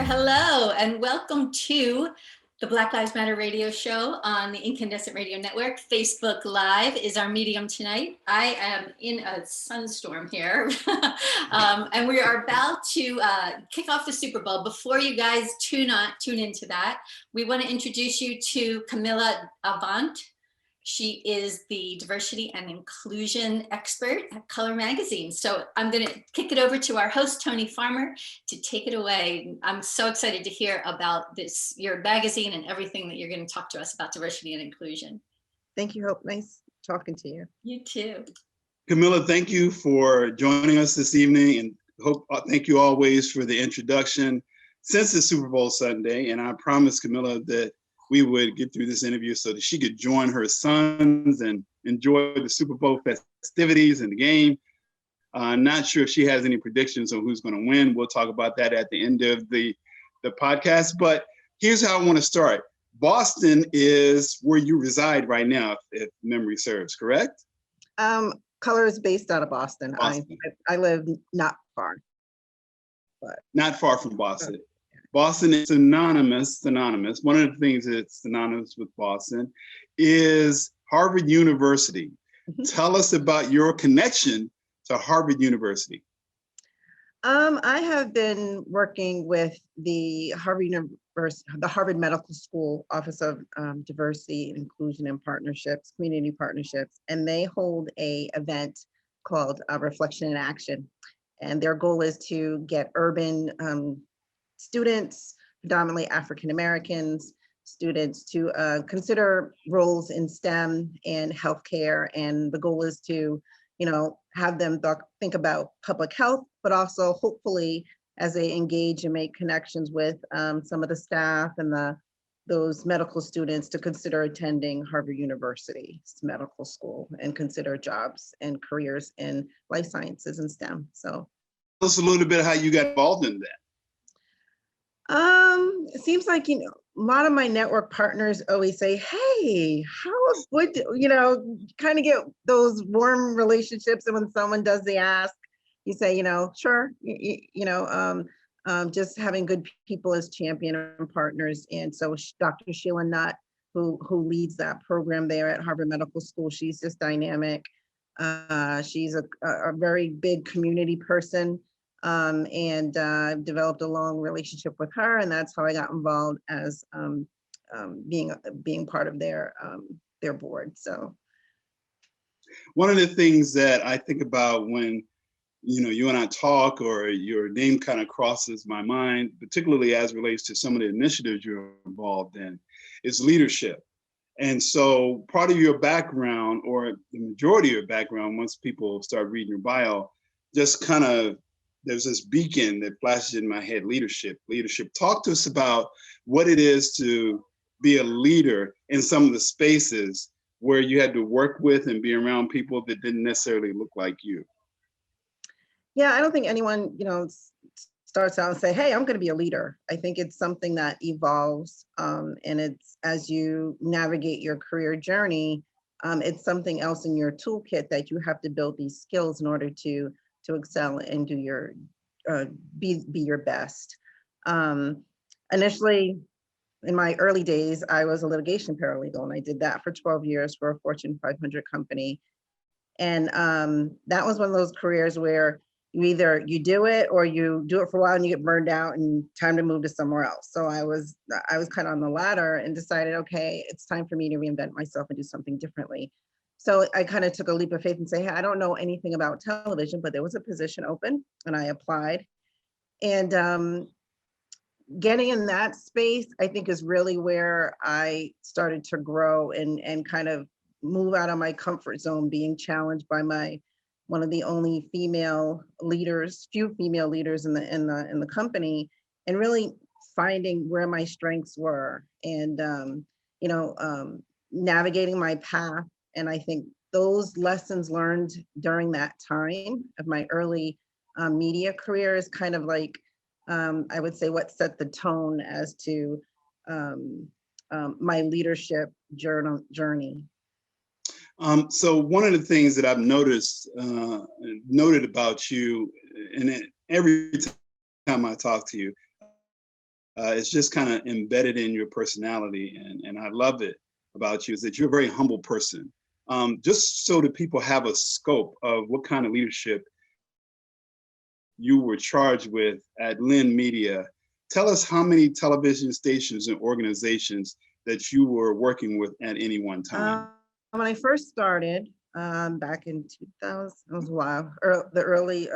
Hello, and welcome to the Black Lives Matter radio show on the Incandescent Radio Network. Facebook Live is our medium tonight. I am in a sunstorm here, and we are about to kick off the Super Bowl. Before you guys tune into that, we want to introduce you to Kamilah A'Vant. She is the diversity and inclusion expert at Color Magazine. So I'm going to kick it over to our host, Tony Farmer, to take it away. I'm so excited to hear about this, your magazine, and everything that you're going to talk to us about diversity and inclusion. Thank you, Hope. Nice talking to you. You too. Kamilah, thank you for joining us this evening, and thank you always for the introduction since the Super Bowl Sunday. And I promised Kamilah that we would get through this interview so that she could join her sons and enjoy the Super Bowl festivities and the game. Not sure if she has any predictions on who's going to win. We'll talk about that at the end of the podcast. But here's how I want to start. Boston is where you reside right now, if memory serves, correct? Color is based out of Boston. I live not far. But not far from Boston. Boston is synonymous. One of the things that's synonymous with Boston is Harvard University. Tell us about your connection to Harvard University. I have been working with the Harvard Medical School Office of Diversity, Inclusion, and Partnerships, Community Partnerships, and they hold an event called Reflection in Action. And their goal is to get urban students, predominantly African Americans, students to consider roles in STEM and healthcare. And the goal is to, have them think about public health, but also hopefully as they engage and make connections with some of the staff and those medical students to consider attending Harvard University's medical school and consider jobs and careers in life sciences and STEM. So tell us a little bit how you got involved in that. It seems like, a lot of my network partners always say, hey, how would, kind of get those warm relationships. And when someone does the ask, you say, sure, just having good people as champion and partners. And so Dr. Sheila Nutt, who leads that program there at Harvard Medical School, she's just dynamic. She's a very big community person. And I've developed a long relationship with her, and that's how I got involved as being part of their board. So, one of the things that I think about when you and I talk, or your name kind of crosses my mind, particularly as relates to some of the initiatives you're involved in, is leadership. And so, part of your background, or the majority of your background, once people start reading your bio, just kind of there's this beacon that flashes in my head: leadership. Talk to us about what it is to be a leader in some of the spaces where you had to work with and be around people that didn't necessarily look like you. Yeah, I don't think anyone, starts out and say, hey, I'm going to be a leader. I think it's something that evolves, and it's as you navigate your career journey, it's something else in your toolkit that you have to build these skills in order to excel and do your be your best. Initially, in my early days, I was a litigation paralegal, and I did that for 12 years for a Fortune 500 company. And that was one of those careers where you do it, or you do it for a while and you get burned out and time to move to somewhere else. So I was kind of on the ladder and decided, okay, it's time for me to reinvent myself and do something differently. So I kind of took a leap of faith and say, hey, I don't know anything about television, but there was a position open and I applied. And getting in that space, I think, is really where I started to grow and kind of move out of my comfort zone, being challenged by one of the only few female leaders in the company, and really finding where my strengths were and navigating my path. And I think those lessons learned during that time of my early media career is kind of like, I would say, what set the tone as to my leadership journey. So one of the things that I've noted about you, and every time I talk to you, It's just kind of embedded in your personality. And I love it about you is that you're a very humble person. Just so that people have a scope of what kind of leadership you were charged with at Lynn Media. Tell us how many television stations and organizations that you were working with at any one time. When I first started back in 2000, it was a while, the early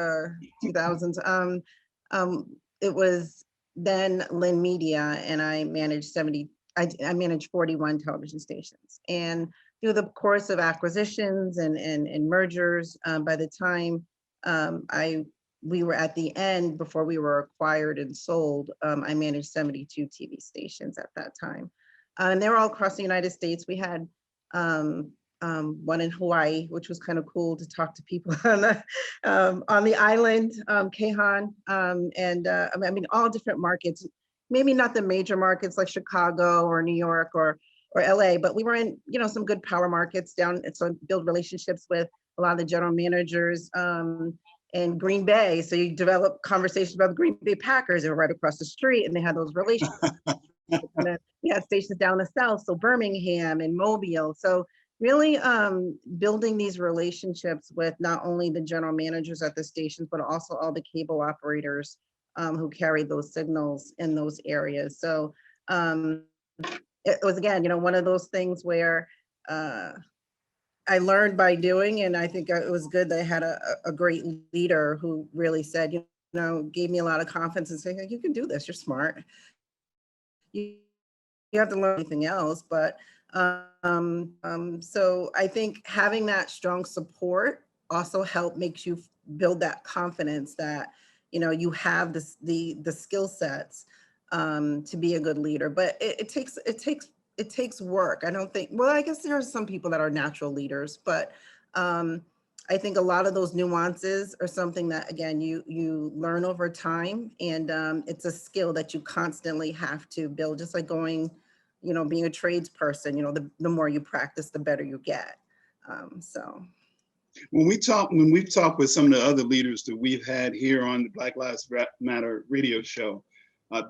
2000s, it was then Lynn Media, and I managed I managed 41 television stations. And through the course of acquisitions and mergers, by the time we were at the end, before we were acquired and sold, I managed 72 TV stations at that time. And they were all across the United States. We had one in Hawaii, which was kind of cool to talk to people on the island, Kehan, and I mean, all different markets, maybe not the major markets like Chicago or New York or LA, but we were in, you know, some good power markets down, so build relationships with a lot of the general managers in Green Bay. So you develop conversations about the Green Bay Packers. They were right across the street and they had those relationships. And then we had stations down the south, so Birmingham and Mobile. So really building these relationships with not only the general managers at the stations, but also all the cable operators who carried those signals in those areas. So it was, again, you know, one of those things where I learned by doing, and I think it was good that I had a great leader who really said, you know, gave me a lot of confidence and saying, you can do this, you're smart. You have to learn anything else, but so I think having that strong support also makes you build that confidence that, you know, you have the skill sets to be a good leader. But it takes work. I don't think, well, I guess there are some people that are natural leaders, but I think a lot of those nuances are something that, again, you learn over time, and it's a skill that you constantly have to build, just like going, you know, being a tradesperson, you know, the more you practice, the better you get. So. When we've talked with some of the other leaders that we've had here on the Black Lives Matter radio show,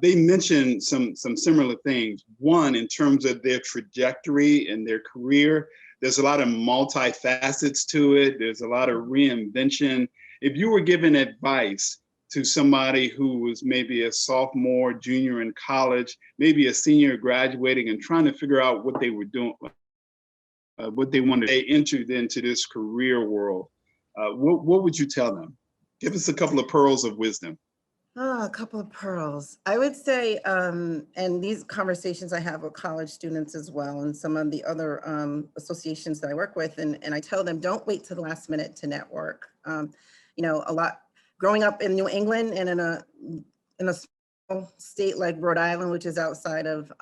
they mentioned some similar things. One, in terms of their trajectory and their career, there's a lot of multifacets to it. There's a lot of reinvention. If you were giving advice to somebody who was maybe a sophomore, junior in college, maybe a senior graduating and trying to figure out what they were doing, what they wanted, they entered into this career world, what would you tell them? Give us a couple of pearls of wisdom. Oh, a couple of pearls. I would say, and these conversations I have with college students as well, and some of the other associations that I work with, and I tell them, don't wait till the last minute to network. You know, growing up in New England and in a small state like Rhode Island, which is outside of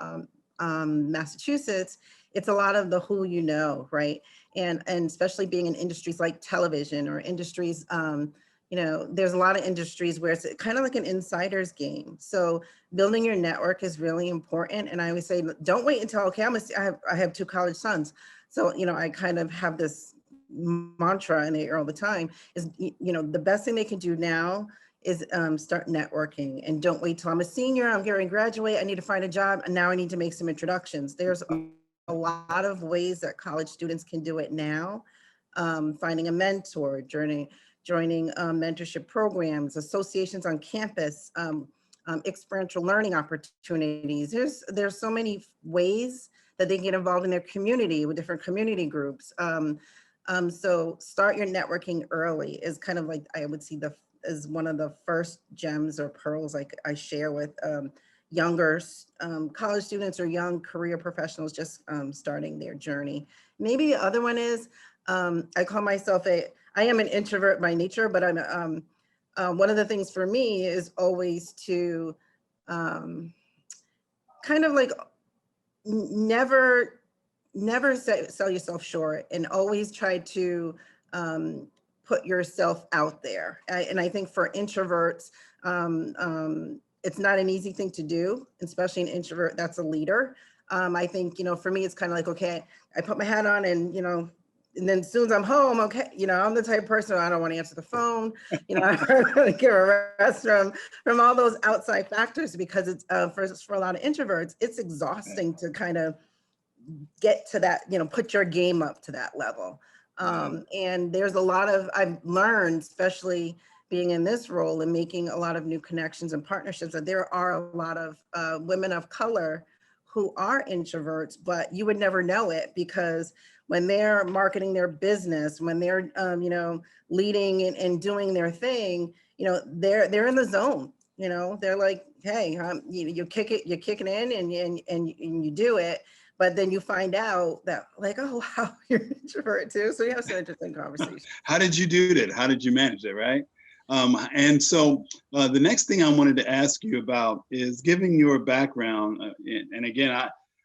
Massachusetts, it's a lot of the who you know, right? And especially being in industries like television or industries, you know, there's a lot of industries where it's kind of like an insider's game. So building your network is really important. And I always say, don't wait until, okay, I have 2 college sons. So, you know, I kind of have this mantra in the air all the time is, you know, the best thing they can do now is start networking, and don't wait till I'm a senior, I'm getting graduate, I need to find a job, and now I need to make some introductions. There's a lot of ways that college students can do it now. Finding a mentor, joining mentorship programs, associations on campus, experiential learning opportunities. There's so many ways that they get involved in their community with different community groups. So start your networking early is kind of like, I would see as one of the first gems or pearls I share with younger college students or young career professionals just starting their journey. Maybe the other one is, I call myself I am an introvert by nature, but I'm one of the things for me is always to kind of like never sell yourself short, and always try to put yourself out there. And I think for introverts, it's not an easy thing to do, especially an introvert that's a leader. I think, you know, for me, it's kind of like, okay, I put my hat on and, you know, and then as soon as I'm home, okay, I'm the type of person, I don't want to answer the phone, I don't want to give a restroom from all those outside factors, because it's for a lot of introverts, it's exhausting to kind of get to that, put your game up to that level. And there's a lot of, I've learned, especially being in this role and making a lot of new connections and partnerships, that there are a lot of women of color who are introverts, but you would never know it, because when they're marketing their business, when they're, leading and doing their thing, they're in the zone. They're like, hey, you kick it, you're kicking in and you do it. But then you find out that, like, oh, wow, you're an introvert too. So you have some interesting conversations. How did you do that? How did you manage that, right? And so the next thing I wanted to ask you about is, giving your background, and again,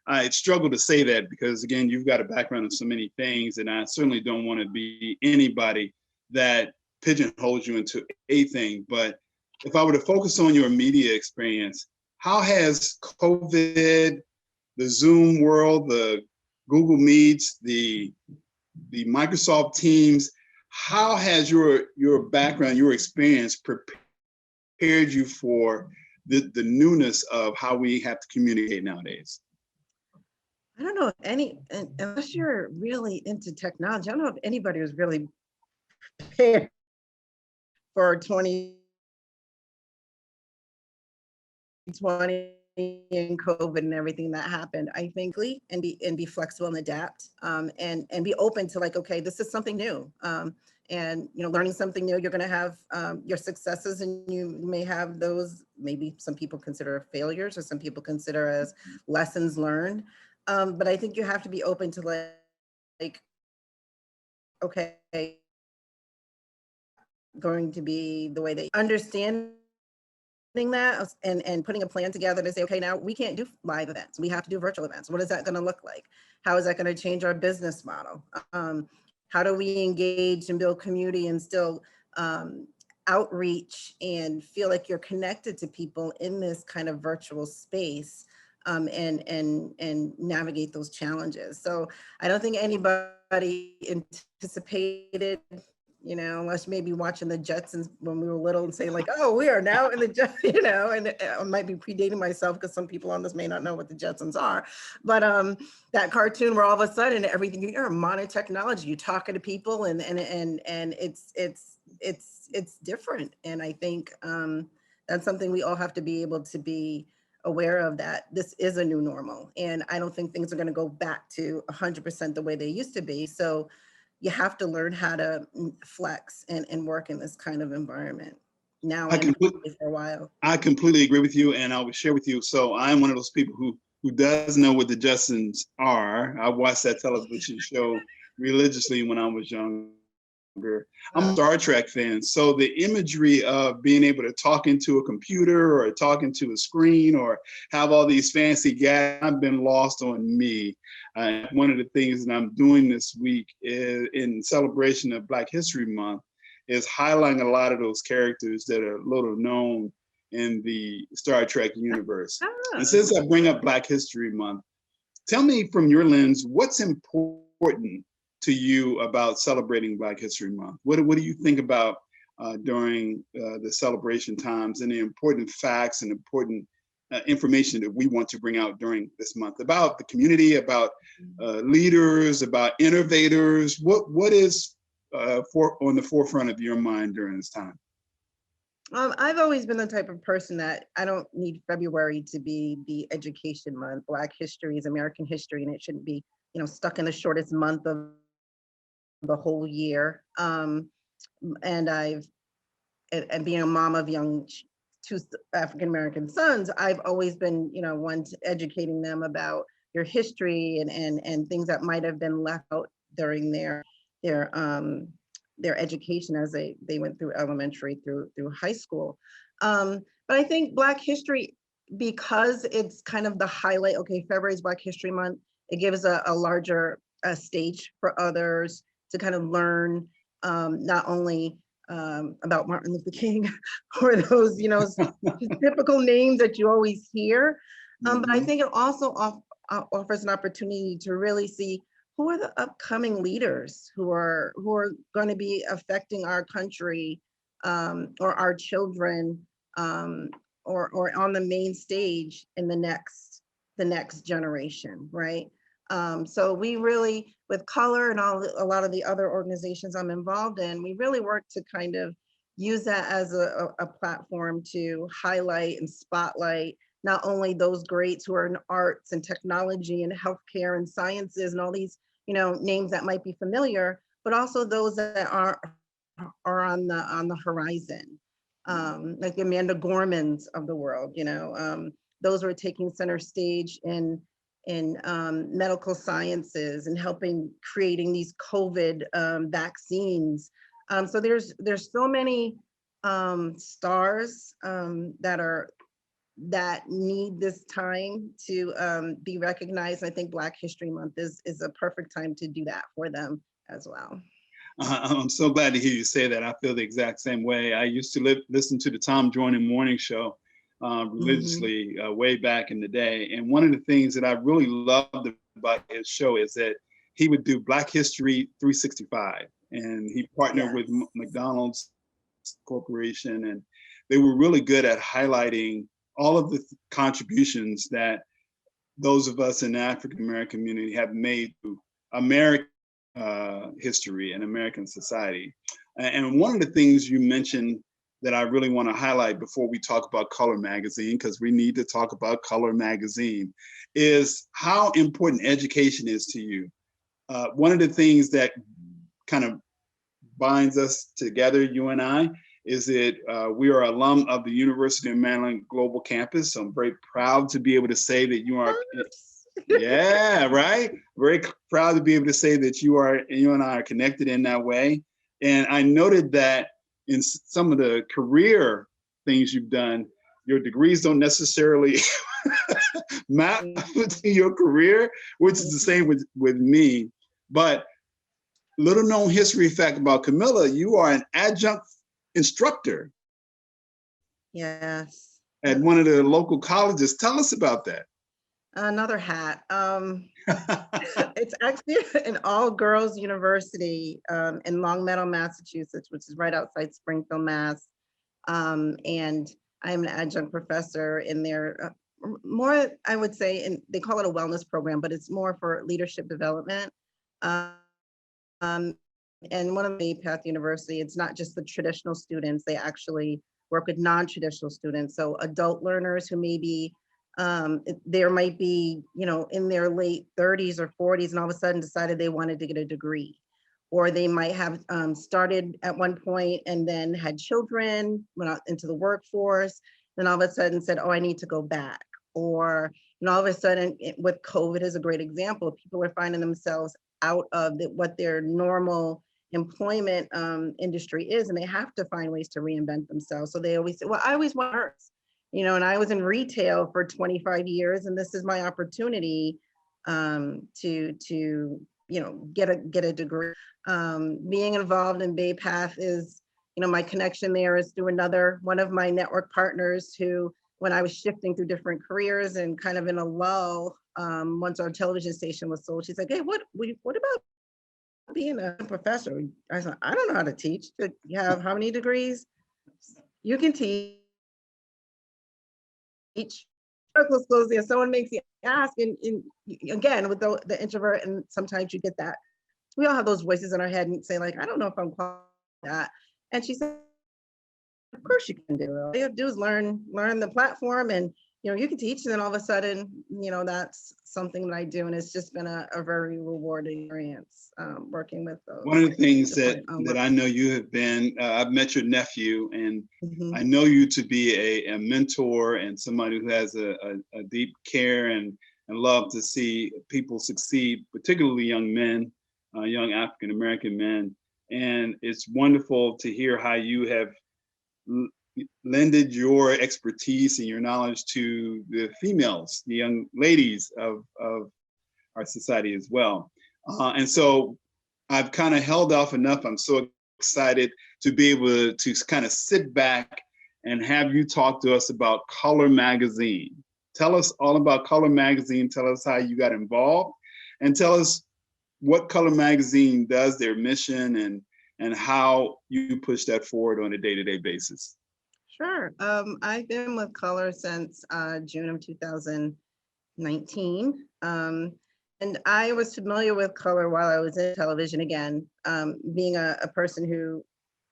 I struggle to say that because, again, you've got a background in so many things, and I certainly don't want to be anybody that pigeonholes you into a thing. But if I were to focus on your media experience, how has COVID, the Zoom world, the Google Meets, the Microsoft Teams, how has your background, your experience prepared you for the newness of how we have to communicate nowadays? I don't know if unless you're really into technology, I don't know if anybody was really prepared for 2020 and COVID and everything that happened. I think and be flexible and adapt, and be open to, like, okay, this is something new, and learning something new. You're going to have your successes, and you may have those, maybe some people consider failures, or some people consider as lessons learned. But I think you have to be open to, like, okay, going to be the way they understand that, and putting a plan together to say, okay, now we can't do live events. We have to do virtual events. What is that going to look like? How is that going to change our business model? How do we engage and build community and still outreach and feel like you're connected to people in this kind of virtual space, and navigate those challenges? So I don't think anybody anticipated, unless maybe watching the Jetsons when we were little and saying, like, oh, we are now in the Jetsons, and I might be predating myself because some people on this may not know what the Jetsons are. But that cartoon where all of a sudden everything, you're modern technology, you're talking to people, and it's different. And I think that's something we all have to be able to be aware of, that this is a new normal. And I don't think things are going to go back to 100% the way they used to be. So you have to learn how to flex and work in this kind of environment now and for a while. I completely agree with you, and I will share with you. So I'm one of those people who does know what the Jetsons are. I watched that television show religiously when I was younger. I'm a Star Trek fan, so the imagery of being able to talk into a computer or talking to a screen or have all these fancy gadgets have been lost on me. One of the things that I'm doing this week in celebration of Black History Month is highlighting a lot of those characters that are little known in the Star Trek universe. And since I bring up Black History Month, tell me from your lens, what's important to you about celebrating Black History Month? What do you think about during the celebration times, and the important facts and important information that we want to bring out during this month about the community, about leaders, about innovators? What is on the forefront of your mind during this time? I've always been the type of person that I don't need February to be the education month. Black history is American history, and it shouldn't be, stuck in the shortest month of the whole year. And being a mom of two African-American sons, I've always been, one educating them about your history and things that might have been left out during their education as they went through elementary through high school. But I think Black history, because it's kind of the highlight, okay, February is Black History Month, it gives a larger stage for others to kind of learn not only about Martin Luther King or those, typical names that you always hear, but I think it also offers an opportunity to really see who are the upcoming leaders who are going to be affecting our country, or our children, or on the main stage in the next generation, right? So we really, with Color and a lot of the other organizations I'm involved in, we really work to kind of use that as a platform to highlight and spotlight not only those greats who are in arts and technology and healthcare and sciences and all these, names that might be familiar, but also those that are on the horizon, like the Amanda Gormans of the world, those who are taking center stage in medical sciences and helping creating these COVID vaccines. So there's so many stars that need this time to be recognized. I think Black History Month is a perfect time to do that for them as well. I'm so glad to hear you say that. I feel the exact same way. I used to listen to the Tom Joyner morning show religiously way back in the day. And one of the things that I really loved about his show is that he would do Black History 365. And he partnered with McDonald's Corporation. And they were really good at highlighting all of the contributions that those of us in the African-American community have made to American history and American society. And one of the things you mentioned that I really want to highlight before we talk about Color Magazine, because we need to talk about Color Magazine, is how important education is to you. One of the things that kind of binds us together, you and I, is that we are alum of the University of Maryland Global Campus. So I'm very proud to be able to say that you are, yeah, right? Very proud to be able to say that you and I are connected in that way. And I noted that in some of the career things you've done, your degrees don't necessarily map to your career, which is the same with me. But little known history fact about Kamilah, you are an adjunct instructor. Yes. At one of the local colleges. Tell us about that. Another hat. It's actually an all-girls university in Longmeadow, Massachusetts, which is right outside Springfield, Mass. And I'm an adjunct professor in there. More, I would say, and they call it a wellness program, but it's more for leadership development. And one of the Path University, it's not just the traditional students, they actually work with non-traditional students. So adult learners who maybe there might be, in their late 30s or 40s and all of a sudden decided they wanted to get a degree. Or they might have started at one point and then had children, went out into the workforce, then all of a sudden said, oh, I need to go back. Or, all of a sudden, with COVID is a great example, people are finding themselves out of what their normal employment industry is, and they have to find ways to reinvent themselves. So they always say, well, I always want to, and I was in retail for 25 years, and this is my opportunity to get a degree. Being involved in Bay Path is, my connection there is through one of my network partners who, when I was shifting through different careers and kind of in a lull, once our television station was sold, she's like, hey, what about being a professor? I said, I don't know how to teach. You have how many degrees? You can teach. Circles close there. Someone makes you ask, and again, with the introvert, and sometimes you get that. We all have those voices in our head and say, like, I don't know if I'm qualified for that. And she said, of course you can do it. All you have to do is learn the platform, and you can teach. And then all of a sudden, that's something that I do, and it's just been a very rewarding experience working with those. One of the things that I know you have been, I've met your nephew, and I know you to be a mentor and somebody who has a deep care and love to see people succeed, particularly young men, young African-American men. And it's wonderful to hear how you have lended your expertise and your knowledge to the females, the young ladies of our society as well. And so I've kind of held off enough. I'm so excited to be able to kind of sit back and have you talk to us about Color Magazine. Tell us all about Color Magazine. Tell us how you got involved, and tell us what Color Magazine does, their mission, and how you push that forward on a day-to-day basis. Sure. I've been with Color since June of 2019. And I was familiar with Color while I was in television again. Being a person who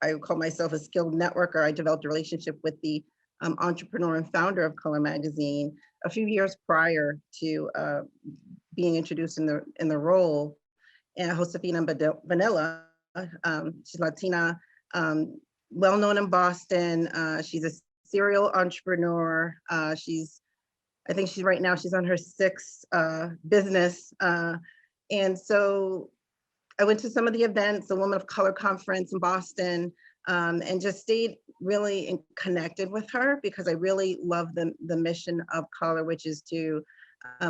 I would call myself a skilled networker, I developed a relationship with the entrepreneur and founder of Color Magazine a few years prior to being introduced in the role. And Josefina Vanilla, she's Latina, well-known in Boston. She's a serial entrepreneur. I think right now she's on her sixth business. And so I went to some of the events, the Women of Color Conference in Boston, and just stayed really connected with her because I really love the mission of Color, which is to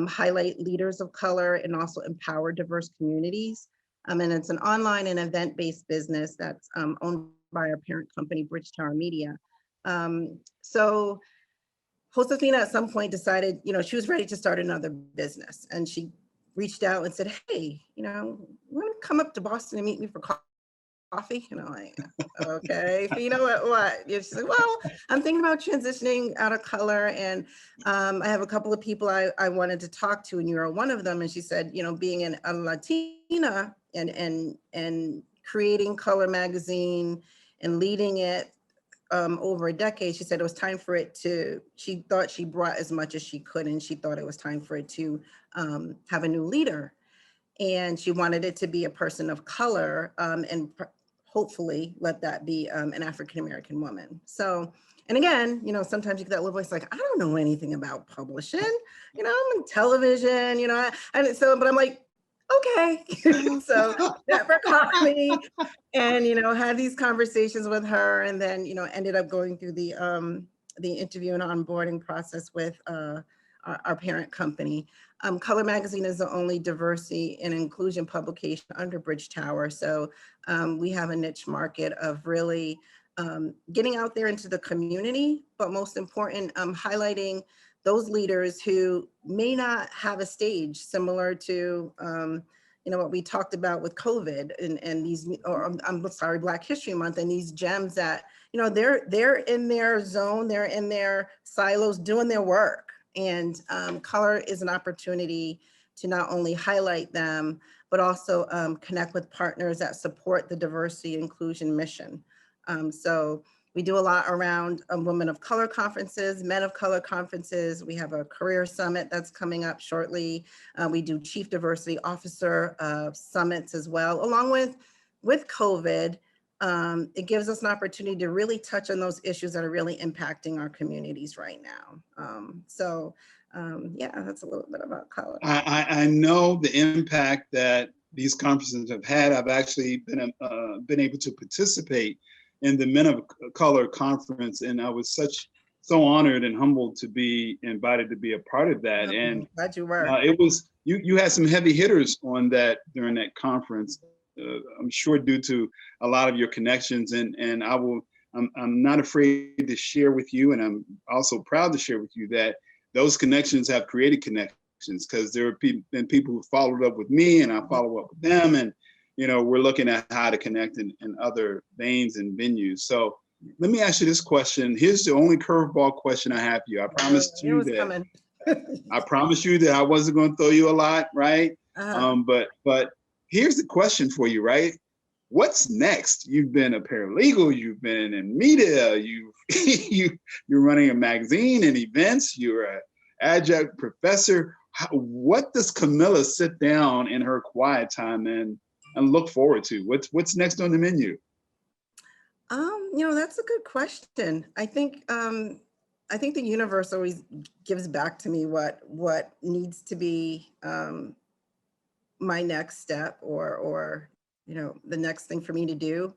highlight leaders of color and also empower diverse communities. And it's an online and event-based business that's owned by our parent company, Bridgetower Media. So Josefina at some point decided, she was ready to start another business. And she reached out and said, hey, you want to come up to Boston and meet me for coffee? And I'm like, okay, so you know what? She's like, well, I'm thinking about transitioning out of Color, and I have a couple of people I wanted to talk to, and you're one of them. And she said, being a Latina and creating Color Magazine and leading it over a decade, she said it was time for it to, she thought she brought as much as she could, and she thought it was time for it to have a new leader. And she wanted it to be a person of color, and hopefully let that be an African-American woman. So, and again, sometimes you get that little voice like, I don't know anything about publishing, I'm in television, and so, but I'm like, okay. So never caught me, and, had these conversations with her, and then, ended up going through the interview and onboarding process with our parent company. Color Magazine is the only diversity and inclusion publication under Bridgetower. So we have a niche market of really getting out there into the community, but most important, highlighting those leaders who may not have a stage similar to what we talked about with COVID and these, or I'm sorry, Black History Month, and these gems that, they're in their zone, they're in their silos doing their work. And Color is an opportunity to not only highlight them, but also connect with partners that support the diversity and inclusion mission. So we do a lot around Women of Color conferences, Men of Color conferences. We have a career summit that's coming up shortly. We do Chief Diversity Officer summits as well. Along with COVID, it gives us an opportunity to really touch on those issues that are really impacting our communities right now. Yeah, that's a little bit about Color. I know the impact that these conferences have had. I've actually been able to participate in the Men of Color conference, and I was so honored and humbled to be invited to be a part of that. And glad you were. It was you had some heavy hitters on that during that conference. I'm sure due to a lot of your connections, and I'm not afraid to share with you, and I'm also proud to share with you that those connections have created connections, because there have been people who followed up with me, and I follow up with them, and we're looking at how to connect in other veins and venues. So let me ask you this question. Here's the only curveball question I have for you. I promised you that I promised you that I wasn't going to throw you a lot, right? But here's the question for you, right? What's next? You've been a paralegal, you've been in media, you're running a magazine and events, you're an adjunct professor. What does Kamilah sit down in her quiet time and look forward to? What's next on the menu? That's a good question. I think the universe always gives back to me what needs to be my next step, or the next thing for me to do.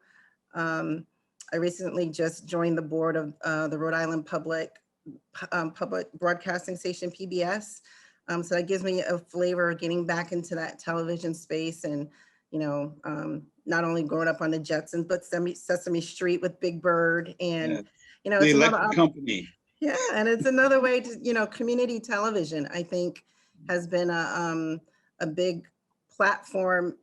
I recently just joined the board of the Rhode Island Public Broadcasting Station, PBS. So that gives me a flavor of getting back into that television space, and not only growing up on the Jetsons, but Sesame Street with Big Bird, and the it's electric company. Yeah, and it's another way to community television, I think, has been a big platform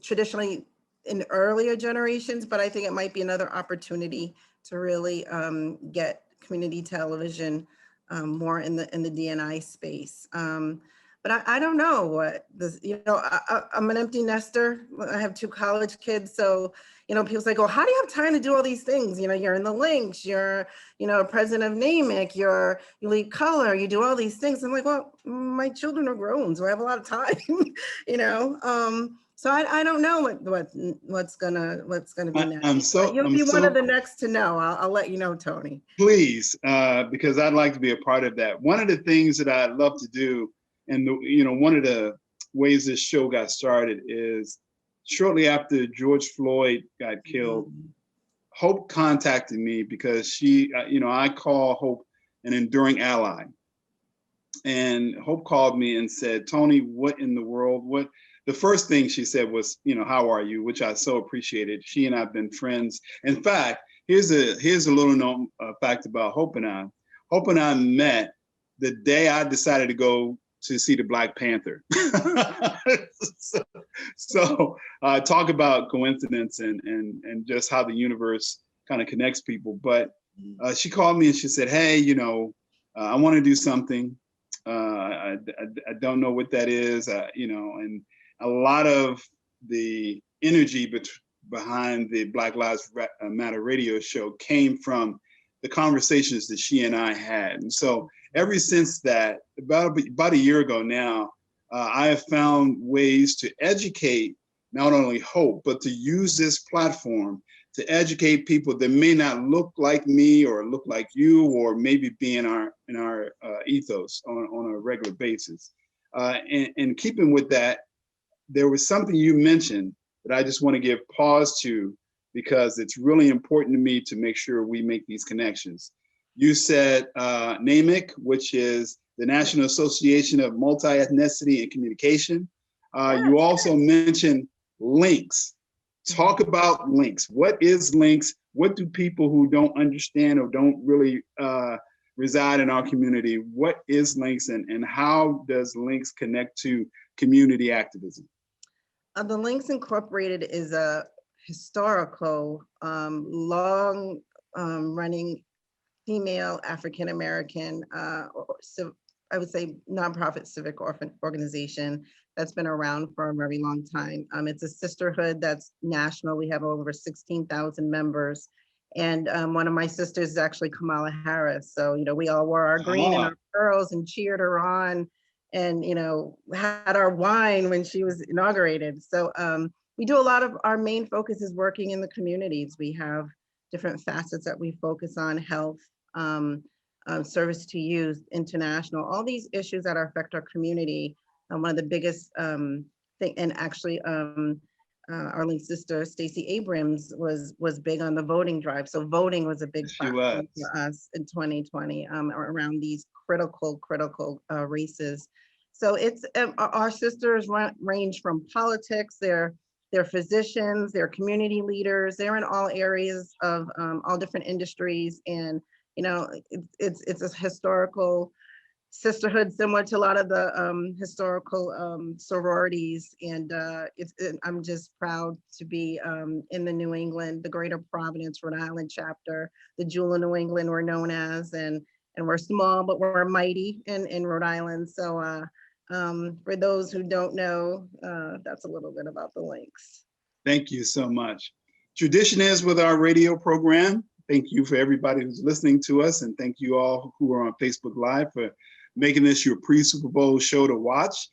traditionally in earlier generations, but I think it might be another opportunity to really get community television more in the DNI space. But I don't know what this, I'm an empty nester. I have 2 college kids. So, people say, oh, how do you have time to do all these things? You're in the links, you're, president of NAMIC, you lead color, you do all these things. I'm like, well, my children are grown, so I have a lot of time, So I don't know what's gonna be next. You'll be one of the next to know. I'll let you know, Tony. Please, because I'd like to be a part of that. One of the things that I'd love to do, and one of the ways this show got started is shortly after George Floyd got killed, Hope contacted me because she, I call Hope an enduring ally. And Hope called me and said, Tony, what in the world? The first thing she said was, how are you? Which I so appreciated. She and I have been friends. In fact, here's a little known fact about Hope and I. Hope and I met the day I decided to go to see the Black Panther. so talk about coincidence and just how the universe kind of connects people. But she called me and she said, hey, I want to do something. I don't know what that is, and a lot of the energy behind the Black Lives Matter radio show came from the conversations that she and I had. And so ever since that, about a year ago now, I have found ways to educate not only Hope, but to use this platform to educate people that may not look like me or look like you, or maybe be in our ethos on a regular basis. And keeping with that, there was something you mentioned that I just want to give pause to, because it's really important to me to make sure we make these connections. You said NAMIC, which is the National Association of Multi-ethnicity and Communication. You also mentioned links. Talk about links. What is links? What do people who don't understand or don't really reside in our community, what is links, and how does links connect to community activism? The Links Incorporated is a historical, long running female African-American, I would say nonprofit civic organization that's been around for a very long time. It's a sisterhood that's national. We have over 16,000 members. And one of my sisters is actually Kamala Harris. So, we all wore our green and our pearls and cheered her on, and, had our wine when she was inaugurated. So we do a lot of, our main focus is working in the communities. We have different facets that we focus on: health, service to youth, international, all these issues that affect our community. One of the biggest thing, and actually our Lynn sister, Stacey Abrams, was big on the voting drive. So voting was a big platform for us in 2020 around these critical races. So it's our sisters range from politics, they're physicians, they're community leaders, they're in all areas of all different industries. And, it's a historical sisterhood similar to a lot of the historical sororities. And I'm just proud to be in the New England, the Greater Providence, Rhode Island chapter, the Jewel of New England we're known as, and we're small, but we're mighty in Rhode Island. So for those who don't know, that's a little bit about the links. Thank you so much. Tradition is with our radio program. Thank you for everybody who's listening to us, and thank you all who are on Facebook Live for making this your pre-Super Bowl show to watch.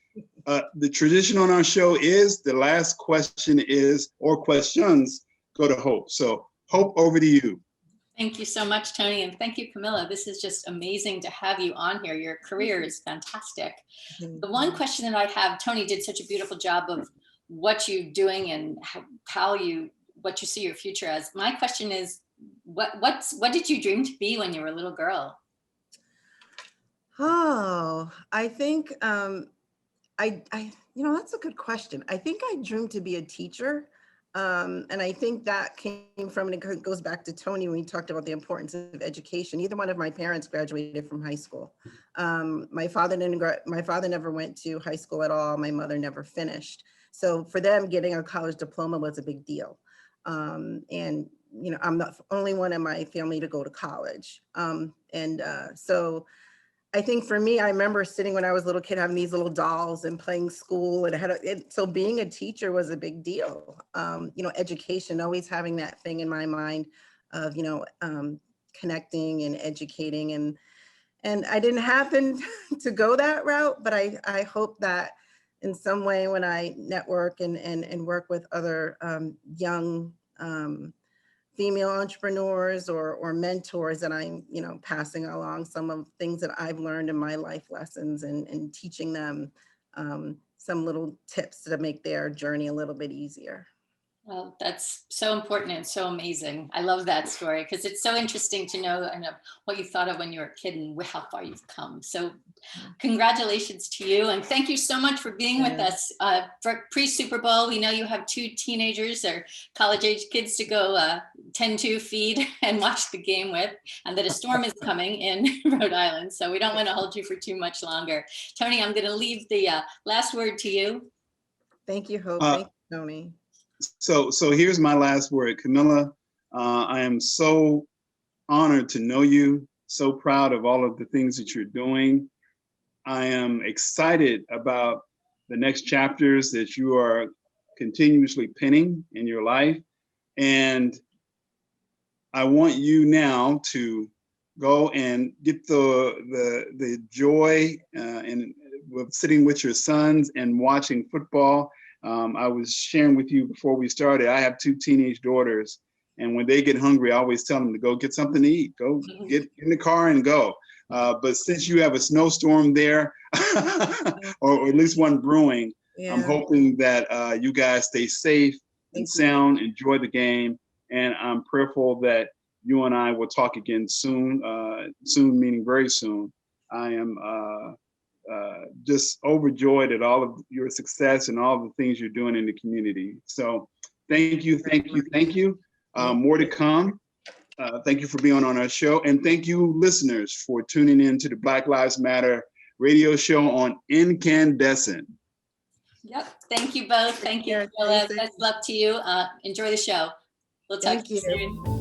The tradition on our show is the last question is, or questions, go to Hope. So Hope, over to you. Thank you so much, Tony. And thank you, Kamilah. This is just amazing to have you on here. Your career is fantastic. The one question that I have, Tony did such a beautiful job of what you're doing and what you see your future as. My question is, what did you dream to be when you were a little girl? Oh, I think that's a good question. I think I dreamed to be a teacher. And I think that came from, and it goes back to Tony when he talked about the importance of education. Neither one of my parents graduated from high school. My father never went to high school at all. My mother never finished. So for them, getting a college diploma was a big deal. And, you know, I'm the only one in my family to go to college. So I think for me, I remember sitting when I was a little kid, having these little dolls and playing school, and so being a teacher was a big deal. You know, education, always having that thing in my mind of, you know, connecting and educating, and I didn't happen to go that route, but I hope that in some way when I network and work with other young female entrepreneurs or mentors, that I'm, you know, passing along some of things that I've learned in my life lessons and teaching them some little tips to make their journey a little bit easier. Well, that's so important and so amazing. I love that story because it's so interesting to know what you thought of when you were a kid and how far you've come. So congratulations to you. And thank you so much for being with us for pre-Super Bowl. We know you have 2 teenagers or college age kids to go tend to, feed and watch the game with, and that a storm is coming in Rhode Island. So we don't want to hold you for too much longer. Tony, I'm going to leave the last word to you. Thank you, Hope. Thank you, Tony. So here's my last word. Kamilah, I am so honored to know you, so proud of all of the things that you're doing. I am excited about the next chapters that you are continuously penning in your life. And I want you now to go and get the joy with sitting with your sons and watching football. I was sharing with you before we started, I have 2 teenage daughters, and when they get hungry, I always tell them to go get something to eat, go get in the car and go. But since you have a snowstorm there, or at least one brewing, I'm hoping that you guys stay safe and sound, enjoy the game, and I'm prayerful that you and I will talk again soon, soon meaning very soon. I am just overjoyed at all of your success and all the things you're doing in the community. So thank you, thank you, thank you. More to come. Thank you for being on our show. And thank you, listeners, for tuning in to the Black Lives Matter radio show on Incandescent. Yep. Thank you both. Thank you, Kamila. Best luck to you. Enjoy the show. We'll talk to you soon.